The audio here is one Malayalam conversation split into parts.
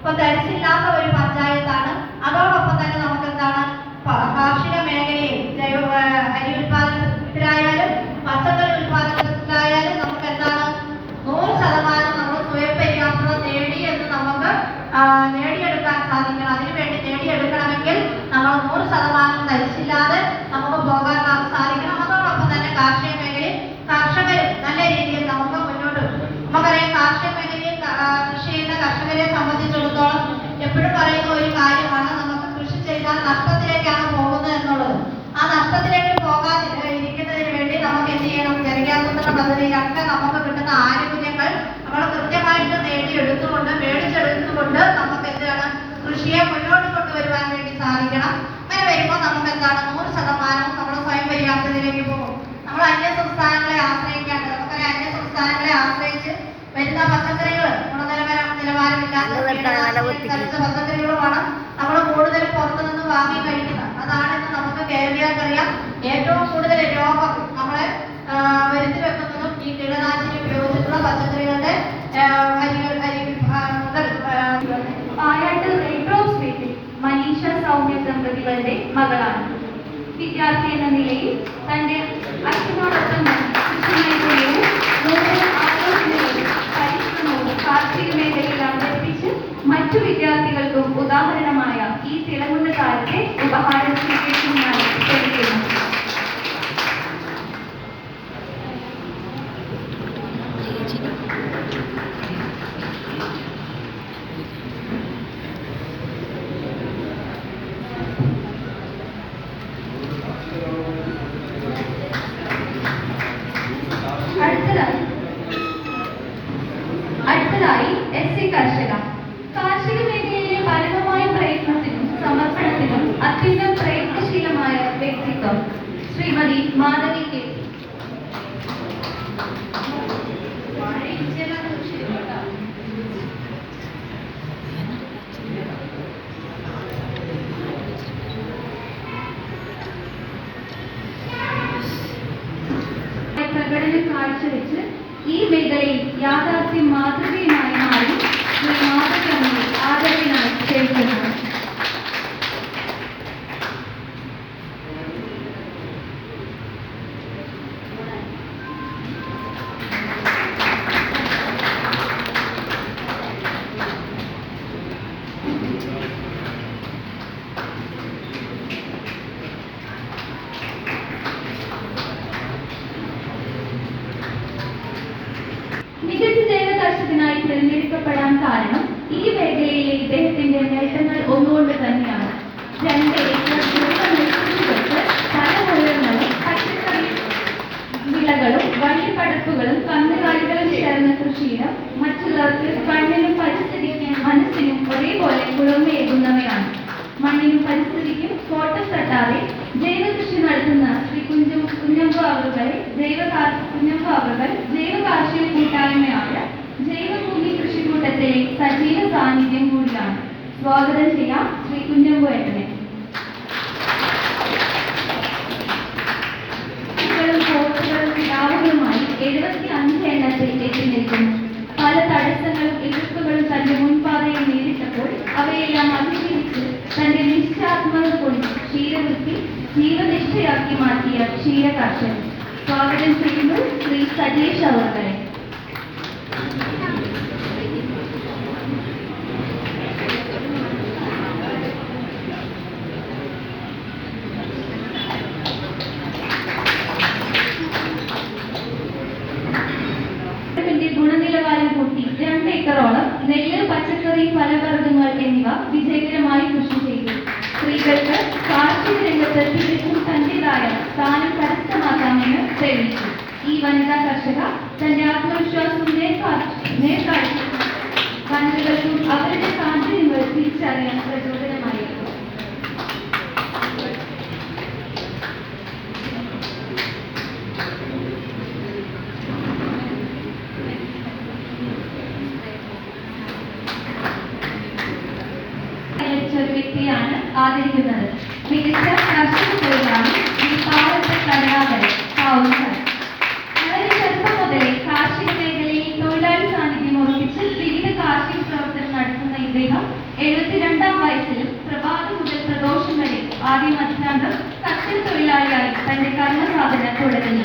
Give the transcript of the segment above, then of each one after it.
ഇപ്പൊ തരിശില്ലാത്ത ഒരു പഞ്ചായത്താണ്. അതോടൊപ്പം തന്നെ നമുക്ക് എന്താണ് കാർഷിക മേഖലയിൽ അരി ഉൽപാദനത്തിലായാലും പച്ചക്കറി ഉൽപാദനത്തിലായാലും നമുക്ക് എന്താണ് 100% നമ്മൾ സ്വയം പര്യാപ്തത നേടി എന്ന് നമുക്ക് നേടിയെടുക്കാൻ സാധിക്കണം. അതിനുവേണ്ടി നേടിയെടുക്കണമെങ്കിൽ നമ്മൾ 100% തരിശില്ലാതെ നമുക്ക് പോകാൻ സാധിക്കണം. അതോടൊപ്പം തന്നെ കാർഷിക മേഖലയിൽ കർഷകർ നല്ല രീതിയിൽ നമുക്ക് മുന്നോട്ട് നമുക്കറിയാം. കാർഷിക മേഖലയിൽ കൃഷി ചെയ്യുന്ന കർഷകരെ സംബന്ധിച്ചിടത്തോളം എപ്പോഴും പറയുന്ന ഒരു കാര്യമാണ്, നമുക്ക് കൃഷി ചെയ്താൽ നഷ്ടത്തിലേക്കാണ് പോകുന്നത് എന്നുള്ളത്. ആ നഷ്ടത്തിലേക്ക് പോകാൻ ഇരിക്കുന്നതിന് വേണ്ടി നമുക്ക് എന്ത് ചെയ്യണം? ജനകീയാസൂത്രണ പദ്ധതിയിലൊക്കെ നമുക്ക് കിട്ടുന്ന ആനുകൂല്യങ്ങൾ നമ്മൾ കൃത്യമായിട്ട് നേടിയെടുത്തുകൊണ്ട് മേടിച്ചെടുത്തുകൊണ്ട് നമുക്ക് എന്താണ് കൃഷിയെ മുന്നോട്ട് കൊണ്ടുവരുവാൻ വേണ്ടി സാധിക്കണം. അങ്ങനെ വരുമ്പോൾ നമുക്ക് എന്താണ് 100% നമ്മൾ സ്വയം പര്യാപ്തതയിലേക്ക് പോകും. നമ്മൾ അന്യ സംസ്ഥാനങ്ങളെ ആശ്രയിക്കാണ്ട്, നമുക്കറിയാം അന്യ സംസ്ഥാനങ്ങളെ ആശ്രയിച്ച് വരുന്ന പച്ചക്കറികൾ നിലവാരമില്ലാത്ത പച്ചക്കറികളുമാണ് നമ്മൾ കൂടുതൽ പുറത്തുനിന്ന് വാങ്ങി കഴിക്കുന്നത്. അതാണെന്ന് നമുക്ക് കേരളീയർക്കറിയാം. ഏറ്റവും കൂടുതൽ രോഗം നമ്മളെ വരുത്തി വെക്കുന്നതും ഈ കീടനാശിനി ഉപയോഗിച്ചിട്ടുള്ള പച്ചക്കറികളുടെ പായാട്ട് റെഡ്രോസ് വീട്ടിൽ മനീഷ സൗമ്യ ദമ്പതികളുടെ മകളാണ്. വിദ്യാർത്ഥി എന്ന നിലയിൽ തന്റെ അച്ഛനോടൊപ്പം കൃഷിമേഖലയും പരിശ്രമവും കാർഷിക മേഖലയിൽ അവതരിപ്പിച്ച് മറ്റു വിദ്യാർത്ഥികൾക്കും ഉദാഹരണമായ ഈ തിളങ്ങുന്ന കാലത്തെ ഉപഹാരം സ്വീകരിക്കുന്നതാണ് ക്ഷണിക്കുന്നത്. അടുത്തതായി SC കർഷക. കാർഷിക മേഖലയിലെ പരമമായ പ്രയത്നത്തിനും സമർപ്പണത്തിനും അത്യന്തം പ്രയത്നശീലമായ വ്യക്തിത്വം ശ്രീമതി മാധവി കെ. പ്രകടനം കാഴ്ചവെച്ച് ഈ മേഖലയിൽ യാഥാർത്ഥ്യം മാതൃകയുമായി മാറി ശ്രീ മാധവി അമ്മയെ ആദരവിനായി ക്ഷണിക്കുന്നത്. മികച്ച ജൈവകർഷകനായി തിരഞ്ഞെടുക്കപ്പെടാൻ കാരണം ഈ മേഖലയിലെ ഇദ്ദേഹത്തിന്റെ നേട്ടങ്ങൾ ഒന്നുകൊണ്ട് തന്നെയാണ്. 2 ഏക്കർ നെൽകൃഷികൾക്ക് പലമുയർന്നതും പച്ചക്കറി വിളകളും വള്ളിപ്പടപ്പുകളും കന്നുകാലികളും ചേർന്ന കൃഷിയിടം മറ്റുള്ളവർക്ക് കണ്ണിനും പരിസ്ഥിതിക്കും മനസ്സിനും ഒരേപോലെ കുളിർമയേകുന്നവയാണ്. മണ്ണിനും പരിസ്ഥിതിക്കും കോട്ടം തട്ടാതെ ജൈവ കൃഷി നടത്തുന്ന ശ്രീ കുഞ്ഞമ്പു അവറുകൾ ജൈവ കാർഷിക കൂട്ടായ്മയായ ജൈവഭൂമി കൃഷിക്കൂട്ടത്തിലെ സജീവ സാന്നിധ്യം കൂടിയാണ്. സ്വാഗതം ചെയ്യാം ശ്രീ കുഞ്ഞമ്പു ഏട്ടനെ. കോട്ടുകളും കിടാവുകളുമായി 75 എണ്ണത്തിൽ എത്തി നിൽക്കുന്നു. പല തടസ്സങ്ങളും എതിർപ്പുകളും തന്റെ മുൻപാതയിൽ നേരിട്ടപ്പോൾ അവയെല്ലാം അതിജീവിച്ച് തന്റെ നിശ്ചയാത്മകത കൊണ്ട് ക്ഷീരവൃത്തി ജീവനിഷ്ഠയാക്കി മാറ്റിയ ക്ഷീര കർഷകൻ. സ്വാഗതം ചെയ്യുന്നു ശ്രീ സജീഷ് അവർക്കരെ. ഗുണനിലവാരം കൂട്ടി 2 ഏക്കറോളം നെല്ല്, പച്ചക്കറി, ഫലവർഗ്ഗങ്ങൾ എന്നിവ വിജയകരമായി കൃഷി ചെയ്തു. സ്ത്രീകൾക്ക് കാർഷിക രംഗത്ത് തികച്ചും തന്റേതായ സ്ഥാനം കരസ്ഥമാക്കാമെന്ന് തെളിയിച്ചു. ഈ വനിതാ കർഷക തന്റെ ആത്മവിശ്വാസവും നേർക്കാഴ്ച വനിതകൾക്കും അവരുടെ സാധ്യതകൾ തിരിച്ചറിയാൻ പ്രചോദനമായിരുന്നു. വ്യക്തിയാണ് ആദരിക്കുന്നത്. മികച്ച കർഷക തൊഴിലാണ് ഈ പാവത്തെ കരുണാകരൻ. വളരെ ചെറുപ്പം മുതലേ കാർഷിക മേഖലയിൽ തൊഴിലാളി സാന്നിധ്യം ഉറപ്പിച്ച് വിവിധ കാർഷിക പ്രവർത്തനം നടത്തുന്ന ഇദ്ദേഹം ആദ്യം അധ്യാപകർ കർഷക തൊഴിലാളിയായി തന്റെ കർമ്മസാധന തുടങ്ങി.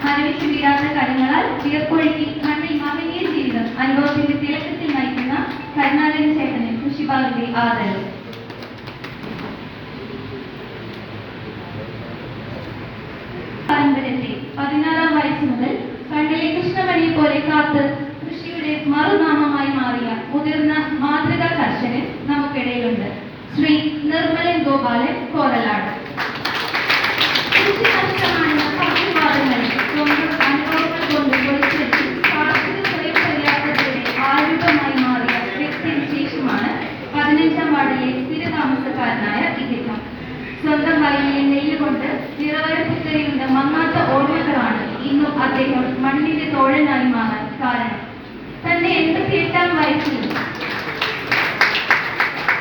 മരവിച്ചു വീഴാത്ത കരങ്ങളാൽ വിയർപ്പൊഴുക്കി മണ്ണിൽ മകനീയ ജീവിതം അനുഭവത്തിന്റെ തിളക്കത്തിൽ നയിക്കുന്ന കരുണാകരൻ ചേട്ടന് കൃഷിഭാഗത്തെ ആദരവ്. പാരമ്പര്യത്തെ 16-ാം വയസ്സ് മുതൽ കണ്ണിലെ കൃഷ്ണമണിയെ പോലെ കാത്ത് കൃഷിയുടെ മറുനാമമായി മാറിയ മുതിർന്ന മാതൃകാ കർഷകൻ നമുക്കിടയിലുണ്ട്. ശ്രീ നിർമ്മലൻ ഗോപാലൻ കോരലാട്. കൃഷി നഷ്ടമാണെന്ന പക്ഷിവാദങ്ങളെ സ്വന്തം അനുഭവങ്ങൾ കൊണ്ട് പൊളിച്ചെടുത്ത് കാർഷിക സ്വയം പര്യാപ്തതയുടെ ആരൂപമായി മാറിയ വ്യക്തിവിശേഷമാണ് 15-ാം വാർഡിലെ സ്ഥിരതാമസക്കാരനായ ഇദ്ദേഹം. സ്വന്തം വയലിലെ നെല്ല് കൊണ്ട് നിറവരപ്പുത്തരിയുന്ന മങ്ങാത്ത ഓർമ്മകളാണ് ഇന്നും അദ്ദേഹം മണ്ണിന്റെ തോഴനായി മാറാൻ കാരണം. തന്റെ 88-ാം വയസ്സിൽ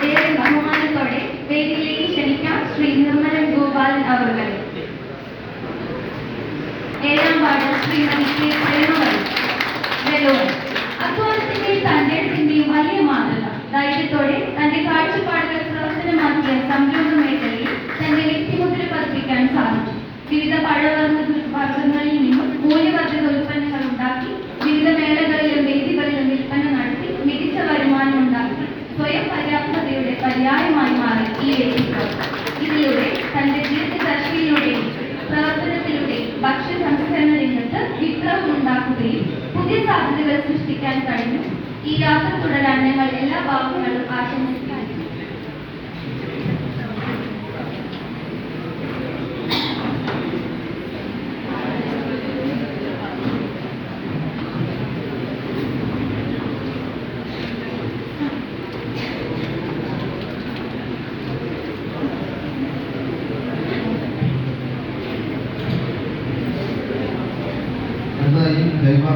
ഏറെ ബഹുമാനത്തോടെ വേദിയിലേക്ക് ക്ഷണിക്കാം ശ്രീ നിർമ്മലൻ ഗോപാലൻ അവരുടെ. 7-ാം വാർഡ് ശ്രീമതി കെ പ്രേമവതി. അധ്വാനത്തിന്റെയും തന്റെയും വലിയ മാതൃക. ധൈര്യത്തോടെ തന്റെ കാഴ്ചപ്പാടുകൾ പ്രവർത്തനമാക്കിയ സംരംഭ മേഖലയിൽ തന്റെ വ്യക്തിമുദ്ര പതിപ്പിക്കാൻ സാധിച്ചു. വിവിധ പഴവർഗ്ഗങ്ങളിൽ നിന്നും മൂല്യവർദ്ധിത ഉൽപ്പന്നങ്ങൾ ഉണ്ടാക്കി വിവിധ മേളകളിലും വേദികളിലും വിൽപ്പന നടത്തി മികച്ച വരുമാനം ഉണ്ടാക്കി സ്വയം പര്യാപ്തതയുടെ പര്യായമായി മാറി ഈ വ്യക്തിത്വം. ഇതിലൂടെ തന്റെ ദീർഘദർശിയിലൂടെയും പ്രവർത്തനത്തിലൂടെയും ഭക്ഷ്യ സംസ്കരണ രംഗത്ത് വിപ്ലവം ഉണ്ടാക്കുകയും പുതിയ സാധ്യതകൾ സൃഷ്ടിക്കാൻ കഴിഞ്ഞു. ഈ യാത്ര തുടരാൻ ഞങ്ങൾ എല്ലാ ഭാഗങ്ങളും ആശംസിക്കുന്നു. ജൈവ